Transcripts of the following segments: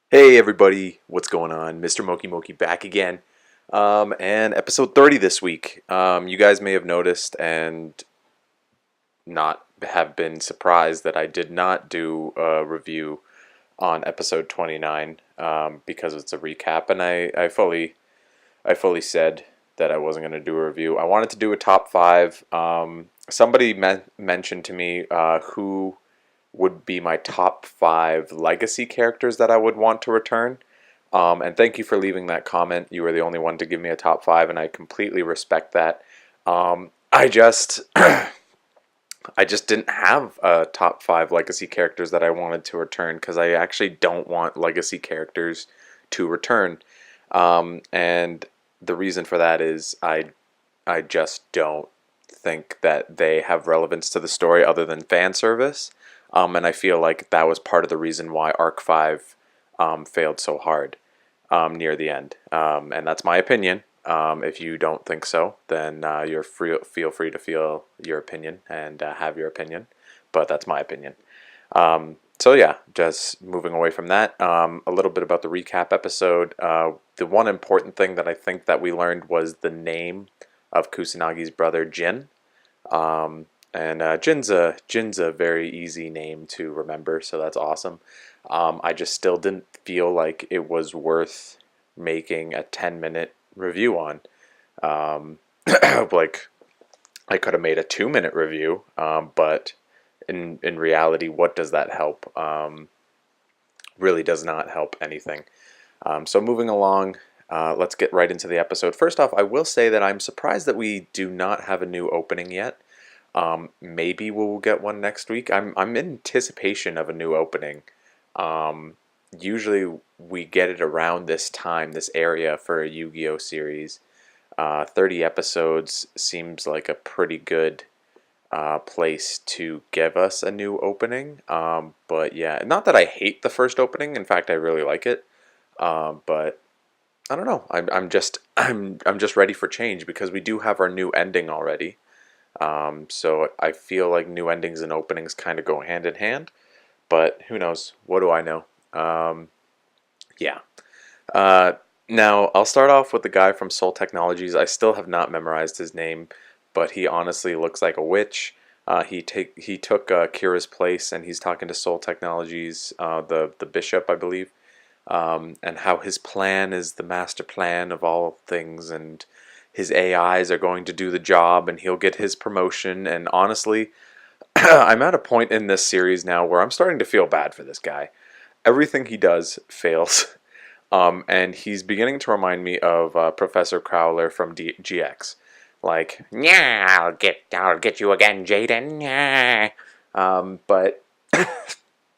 Hey everybody, what's going on? Mr. Moki Moki back again. And episode 30 this week. You guys may have noticed and not have been surprised that I did not do a review on episode 29 because it's a recap, and I fully said that I wasn't going to do a review. I wanted to do a top five. Somebody mentioned to me who would be my top five legacy characters that I would want to return. And thank you for leaving that comment. You were the only one to give me a top five, and I completely respect that. I just I just didn't have a top five legacy characters that I wanted to return because I actually don't want legacy characters to return. And the reason for that is I just don't think that they have relevance to the story other than fan service. And I feel like that was part of the reason why Arc 5 failed so hard near the end. And that's my opinion. If you don't think so, then feel free to feel your opinion and have your opinion. But that's my opinion. So yeah, just moving away from that, a little bit about the recap episode. The one important thing that I think that we learned was the name of Kusanagi's brother, Jin. And Jin's a very easy name to remember, so that's awesome. I just still didn't feel like it was worth making a 10-minute review on. Like I could have made a 2-minute review, but in reality, what does that help? Really does not help anything. So moving along, let's get right into the episode. First off, I will say that I'm surprised that we do not have a new opening yet. Maybe we'll get one next week. I'm in anticipation of a new opening. Usually we get it around this time, this area for a Yu-Gi-Oh series. 30 episodes seems like a pretty good place to give us a new opening. But yeah, not that I hate the first opening. In fact, I really like it. But I don't know. I'm just ready for change because we do have our new ending already. So I feel like new endings and openings kind of go hand in hand, but who knows? What do I know? Yeah. Uh, Now I'll start off with the guy from Soul Technologies. I still have not memorized his name, but he honestly looks like a witch. He took Kira's place, and he's talking to Soul Technologies, the bishop, I believe, and how his plan is the master plan of all things, and his AIs are going to do the job, and he'll get his promotion. And honestly, I'm at a point in this series now where I'm starting to feel bad for this guy. Everything he does fails, and he's beginning to remind me of Professor Crowler from GX. Like, yeah, I'll get you again, Jaden. Yeah. But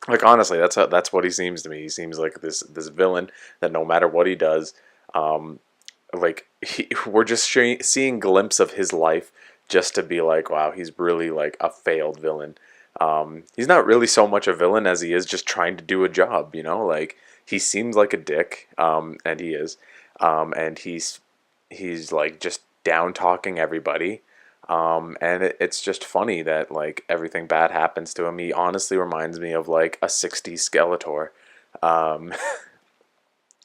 like honestly, that's what he seems to me. He seems like this villain that no matter what he does, we're just seeing glimpse of his life just to be like, wow, he's really like a failed villain. He's not really so much a villain as he is just trying to do a job, you know? Like, he seems like a dick, and he is. And he's like just down talking everybody. And it's just funny that like everything bad happens to him. He honestly reminds me of like a 60s Skeletor. Um,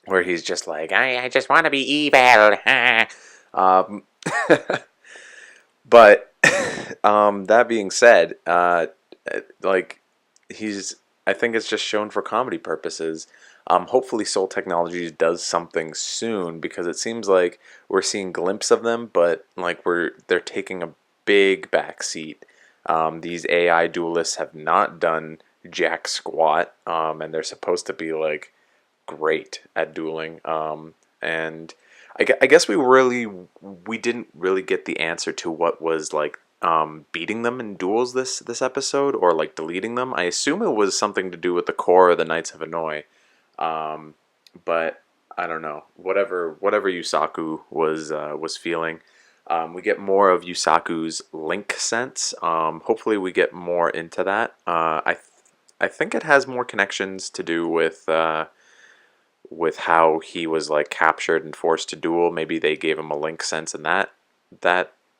where he's just like, I just want to be evil. um, but that being said, like he's, I think it's just shown for comedy purposes. Hopefully, Soul Technologies does something soon because it seems like we're seeing glimpses of them, but like they're taking a big backseat. These AI duelists have not done jack squat, and they're supposed to be like great at dueling. And I guess we didn't really get the answer to what was like beating them in duels this episode, or like deleting them. I assume it was something to do with the core of the Knights of Hanoi. But I don't know. Whatever Yusaku was feeling. We get more of Yusaku's link sense. Hopefully we get more into that. I think it has more connections to do with how he was like captured and forced to duel. Maybe they gave him a link sense in that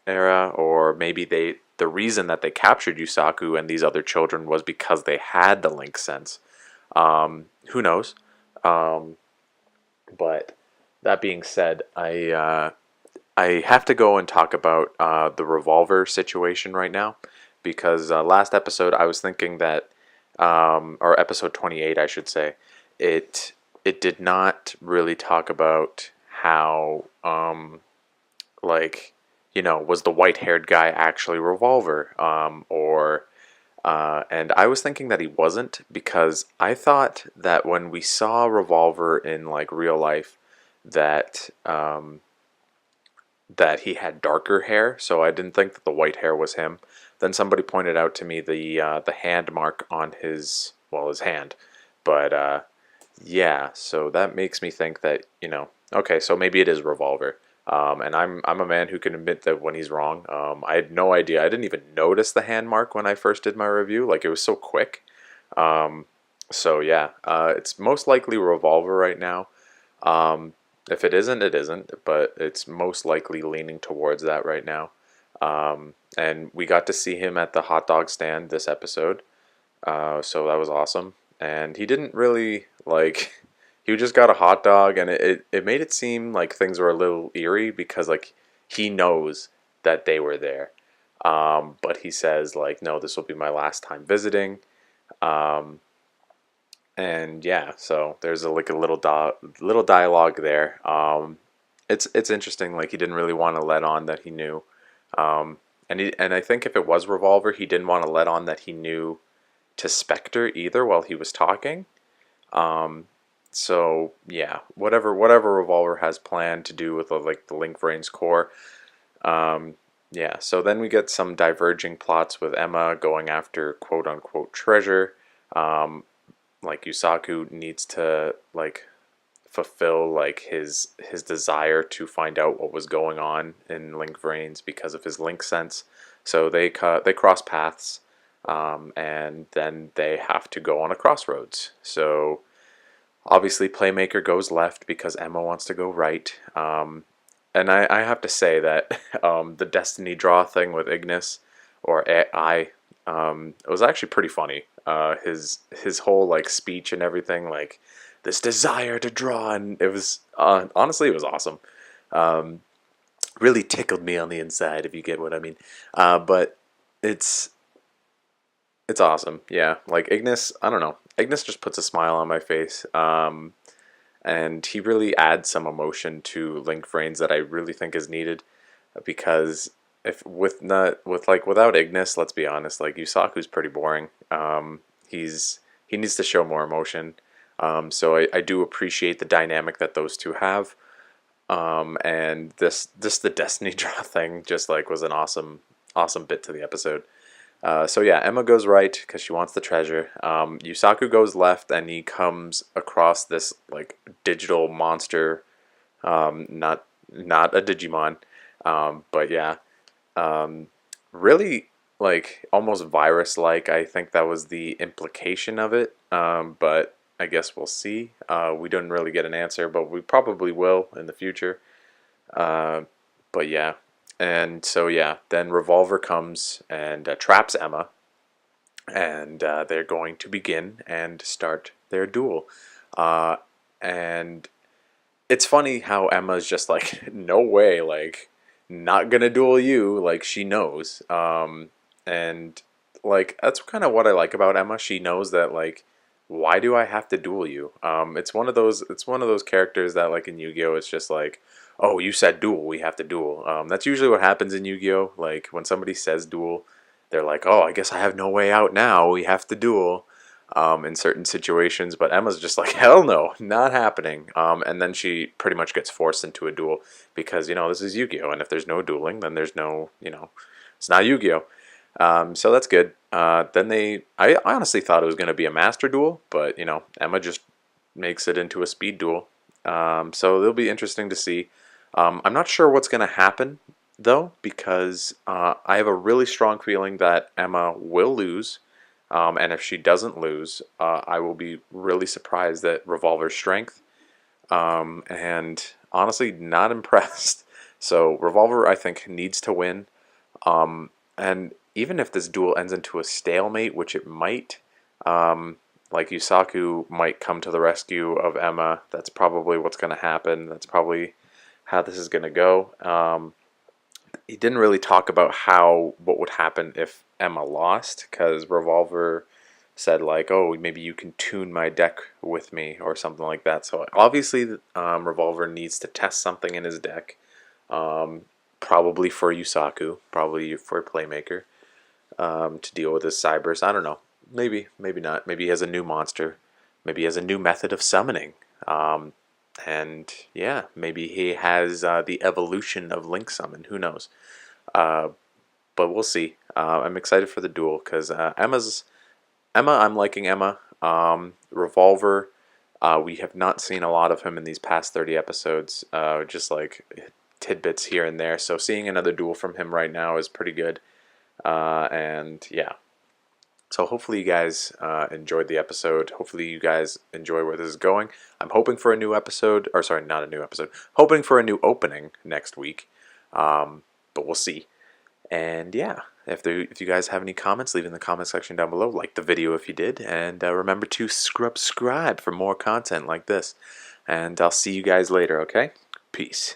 era, or maybe the reason that they captured Yusaku and these other children was because they had the link sense. Who knows? Um, but that being said, I have to go and talk about the revolver situation right now because last episode I was thinking that, or episode 28, I should say, it it did not really talk about how like was the white haired guy actually Revolver, or and I was thinking that he wasn't because I thought that when we saw Revolver in like real life that that he had darker hair, so I didn't think that the white hair was him. Then somebody pointed out to me the hand mark on his hand, but yeah, so that makes me think that okay, so maybe it is Revolver. And I'm a man who can admit that when he's wrong. I had no idea. I didn't even notice the hand mark when I first did my review. Like it was so quick. Um, so yeah, it's most likely Revolver right now. Um, if it isn't, it isn't, but it's most likely leaning towards that right now. And we got to see him at the hot dog stand this episode, so that was awesome. And he didn't really like, he just got a hot dog, and it made it seem like things were a little eerie because like he knows that they were there. But he says like, no, this will be my last time visiting. Um, and yeah, so there's like a little dialogue there. It's interesting. Like he didn't really want to let on that he knew, and I think if it was Revolver, he didn't want to let on that he knew to Spectre either while he was talking. Um, so yeah, whatever Revolver has planned to do with like the Link Vrains core. Um, yeah, so then we get some diverging plots with Emma going after quote unquote treasure. Um, like Yusaku needs to like fulfill like his desire to find out what was going on in Link Vrains because of his link sense. So they cross paths, and then they have to go on a crossroads. So obviously Playmaker goes left because Emma wants to go right. And I have to say that the Destiny Draw thing with Ignis or AI, it was actually pretty funny. His whole like speech and everything, like this desire to draw, and it was honestly it was awesome. Um, really tickled me on the inside, if you get what I mean. But it's it's awesome, yeah. Like Ignis, I don't know. Ignis just puts a smile on my face. And he really adds some emotion to Link Vrains that I really think is needed because if with not with like without Ignis, let's be honest, like Yusaku's pretty boring. He needs to show more emotion. So I do appreciate the dynamic that those two have. And this the Destiny Draw thing just like was an awesome bit to the episode. So yeah, Emma goes right because she wants the treasure. Yusaku goes left, and he comes across this like digital monster, not a Digimon, but yeah, um, really like almost virus-like. I think that was the implication of it, but I guess we'll see. We didn't really get an answer, but we probably will in the future. Uh, but yeah, and so yeah, then Revolver comes and traps Emma, and they're going to begin and start their duel. Uh, and it's funny how Emma's just like, no way, like, not gonna duel you. Like she knows, and like that's kind of what I like about Emma. She knows that like, why do I have to duel you? It's one of those characters that like in Yu-Gi-Oh, it's just like, oh, you said duel, we have to duel. That's usually what happens in Yu-Gi-Oh. Like when somebody says duel, they're like, oh, I guess I have no way out now. We have to duel. In certain situations, but Emma's just like, hell no, not happening. And then she pretty much gets forced into a duel because, this is Yu-Gi-Oh! And if there's no dueling, then there's no, it's not Yu-Gi-Oh! So that's good. I honestly thought it was going to be a master duel, but, Emma just makes it into a speed duel. So it'll be interesting to see. I'm not sure what's going to happen, though, because I have a really strong feeling that Emma will lose. And if she doesn't lose, I will be really surprised at Revolver's strength. And honestly, not impressed. So Revolver, I think, needs to win. And even if this duel ends into a stalemate, which it might, like Yusaku might come to the rescue of Emma. That's probably what's going to happen. That's probably how this is going to go. He didn't really talk about what would happen if Emma lost, because Revolver said like, oh, maybe you can tune my deck with me or something like that. So obviously Revolver needs to test something in his deck, probably for Yusaku, probably for Playmaker, to deal with his Cybers. I don't know. Maybe not. Maybe he has a new monster. Maybe he has a new method of summoning. And yeah, maybe he has the evolution of Link Summon. Who knows? But we'll see. I'm excited for the duel because Emma. I'm liking Emma. Revolver. We have not seen a lot of him in these past 30 episodes. Just like tidbits here and there. So seeing another duel from him right now is pretty good. And yeah. So hopefully you guys enjoyed the episode. Hopefully you guys enjoy where this is going. I'm hoping for a new episode, or sorry, not a new episode. Hoping for a new opening next week. But we'll see. And yeah, if you guys have any comments, leave in the comment section down below. Like the video if you did. And remember to SCRUB-Scribe for more content like this. And I'll see you guys later, okay? Peace.